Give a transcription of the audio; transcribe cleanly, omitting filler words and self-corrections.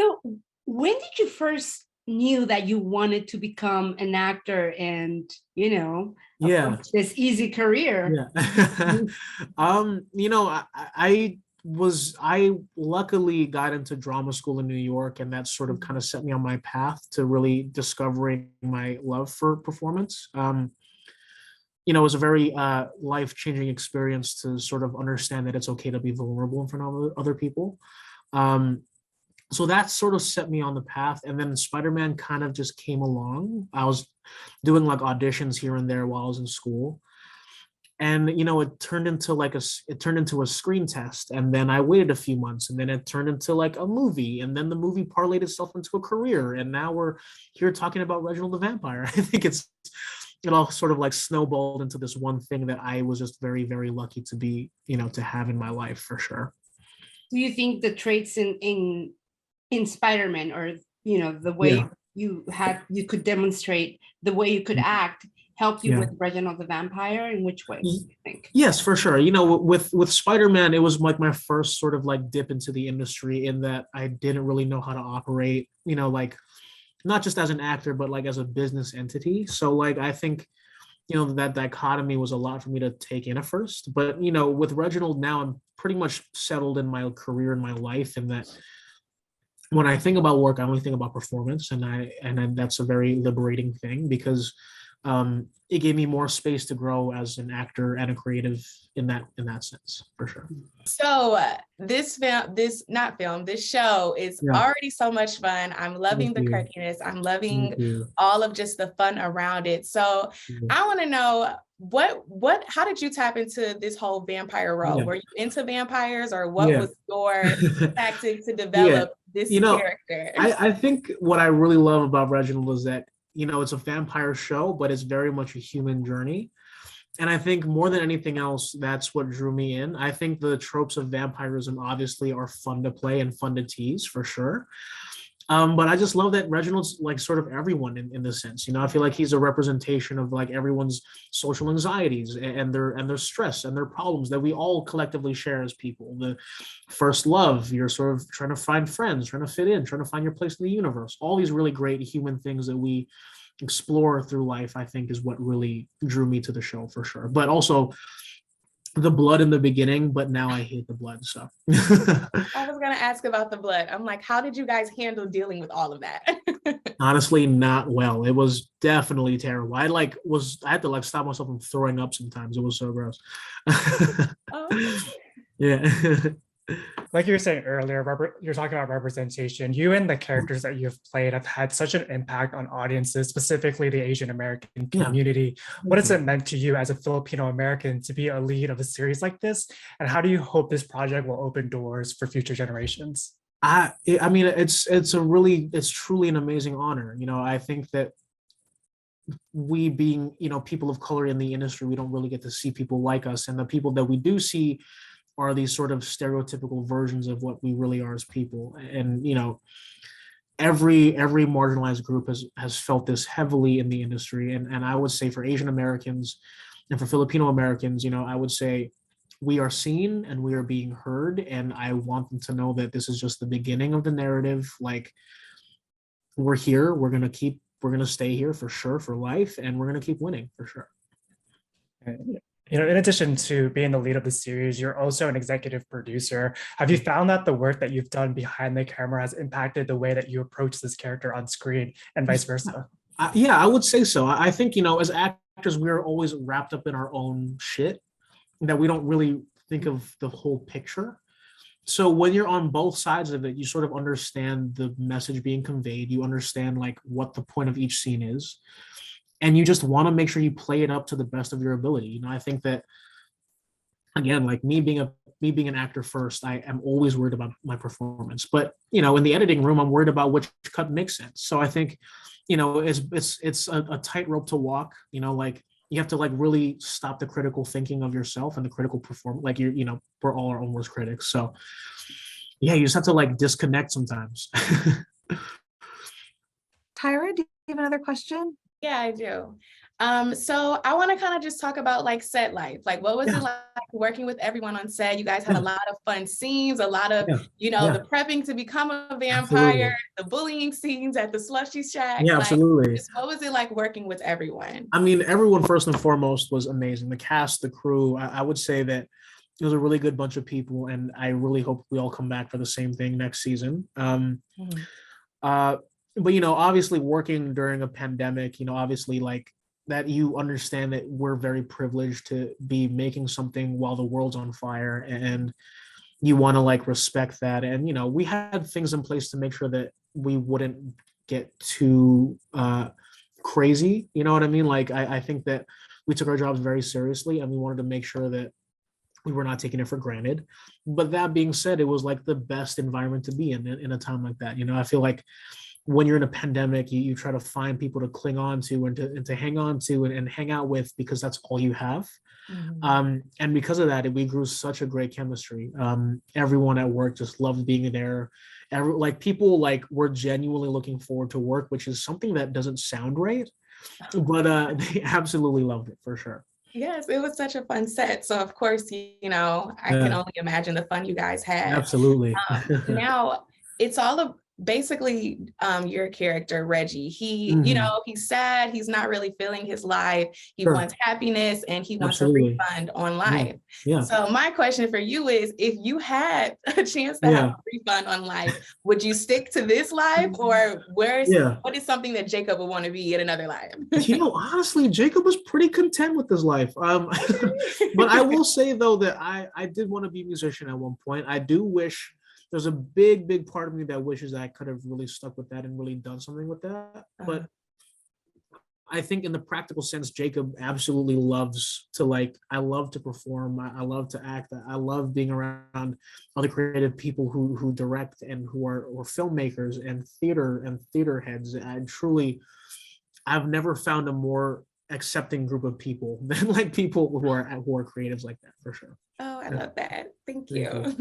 So when did you first knew that you wanted to become an actor and, Yeah. approach this easy career? Yeah. I luckily got into drama school in New York, and that sort of kind of set me on my path to really discovering my love for performance. It was a very life-changing experience to sort of understand that it's okay to be vulnerable in front of other people. Um, so that sort of set me on the path, and then Spider-Man kind of just came along. I was doing like auditions here and there while I was in school, and it turned into a screen test, and then I waited a few months, and then it turned into like a movie, and then the movie parlayed itself into a career, and now we're here talking about Reginald the Vampire. I think it all sort of like snowballed into this one thing that I was just very, very lucky to be, to have in my life for sure. Do you think the traits in Spider-Man, or the way Yeah. you could demonstrate the way you could act, help you Yeah. with Reginald the Vampire? In which ways do you think? Yes, for sure. With Spider-Man, it was like my first sort of like dip into the industry, in that I didn't really know how to operate, like not just as an actor, but like as a business entity. So like I think, that dichotomy was a lot for me to take in at first. But with Reginald now, I'm pretty much settled in my career and my life, and that when I think about work, I only think about performance, and that's a very liberating thing, because it gave me more space to grow as an actor and a creative in that sense, for sure. So this show is Yeah. already so much fun. I'm loving Thank the you. quirkiness. I'm loving Thank you. all of just the fun around it. So I want to know how did you tap into this whole vampire role? Yeah. Were you into vampires, or what Yeah. was your tactic to Yeah. develop this character? I think what I really love about Reginald is that, it's a vampire show, but it's very much a human journey. And I think more than anything else, that's what drew me in. I think the tropes of vampirism obviously are fun to play and fun to tease, for sure. But I just love that Reginald's like sort of everyone in this sense. I feel like he's a representation of like everyone's social anxieties and their stress and their problems that we all collectively share as people. The first love, you're sort of trying to find friends, trying to fit in, trying to find your place in the universe. All these really great human things that we explore through life, I think, is what really drew me to the show, for sure. But also the blood in the beginning, but now I hate the blood. So I was gonna ask about the blood. I'm like, how did you guys handle dealing with all of that? honestly, not well. It was definitely terrible. I had to like stop myself from throwing up sometimes. It was so gross. Oh. Yeah. Like you were saying earlier, you're talking about representation. You and the characters that you've played have had such an impact on audiences, specifically the Asian American community. What has it meant to you as a Filipino American to be a lead of a series like this? And how do you hope this project will open doors for future generations? I mean, it's truly an amazing honor. I think that we being, people of color in the industry, we don't really get to see people like us. And the people that we do see are these sort of stereotypical versions of what we really are as people. And every marginalized group has felt this heavily in the industry. And I would say for Asian Americans and for Filipino Americans, I would say we are seen and we are being heard. And I want them to know that this is just the beginning of the narrative. Like, we're here, we're gonna stay here for sure for life, and we're gonna keep winning for sure. In addition to being the lead of the series, you're also an executive producer. Have you found that the work that you've done behind the camera has impacted the way that you approach this character on screen, and vice versa? Yeah, I would say so. I think, as actors, we're always wrapped up in our own shit, that we don't really think of the whole picture. So when you're on both sides of it, you sort of understand the message being conveyed. You understand like what the point of each scene is. And you just want to make sure you play it up to the best of your ability. I think that, again, like me being an actor first, I am always worried about my performance. But in the editing room, I'm worried about which cut makes sense. So I think, it's a tightrope to walk. Like you have to like really stop the critical thinking of yourself and the critical performance. Like we're all our own worst critics. So yeah, you just have to like disconnect sometimes. Tyra, do you have another question? Yeah, I do. So I want to kind of just talk about like set life. Like, what was it like working with everyone on set? You guys had a lot of fun scenes, a lot of, the prepping to become a vampire, the bullying scenes at the slushy shack. Yeah, like, absolutely. just what was it like working with everyone? I mean, everyone first and foremost was amazing. The cast, the crew, I would say that it was a really good bunch of people, and I really hope we all come back for the same thing next season. But obviously working during a pandemic, obviously like that, you understand that we're very privileged to be making something while the world's on fire, and you want to like respect that. And we had things in place to make sure that we wouldn't get too crazy. You know what I mean? Like I think that we took our jobs very seriously, and we wanted to make sure that we were not taking it for granted. But that being said, it was like the best environment to be in a time like that. I feel like when you're in a pandemic, you try to find people to cling on to and to hang on to and hang out with, because that's all you have. And because of that, we grew such a great chemistry. Everyone at work just loved being there. People were genuinely looking forward to work, which is something that doesn't sound right, but they absolutely loved it for sure. Yes, it was such a fun set. So of course, I can only imagine the fun you guys had. Absolutely. Now it's all basically your character Reggie. He he's sad, he's not really feeling his life, he wants happiness, and he wants a refund on life. So my question for you is, if you had a chance to have a refund on life, would you stick to this life, or what is something that Jacob would want to be in another life? Honestly, Jacob was pretty content with his life. But I will say though that I did want to be a musician at one point. I do wish, there's a big part of me that wishes I could have really stuck with that and really done something with that. But I think in the practical sense, Jacob absolutely loves to I love to perform. I love to act. I love being around other creative people who direct and who are filmmakers and theater heads. I've never found a more accepting group of people than people who are creatives like that, for sure. Oh, I love that. Thank you.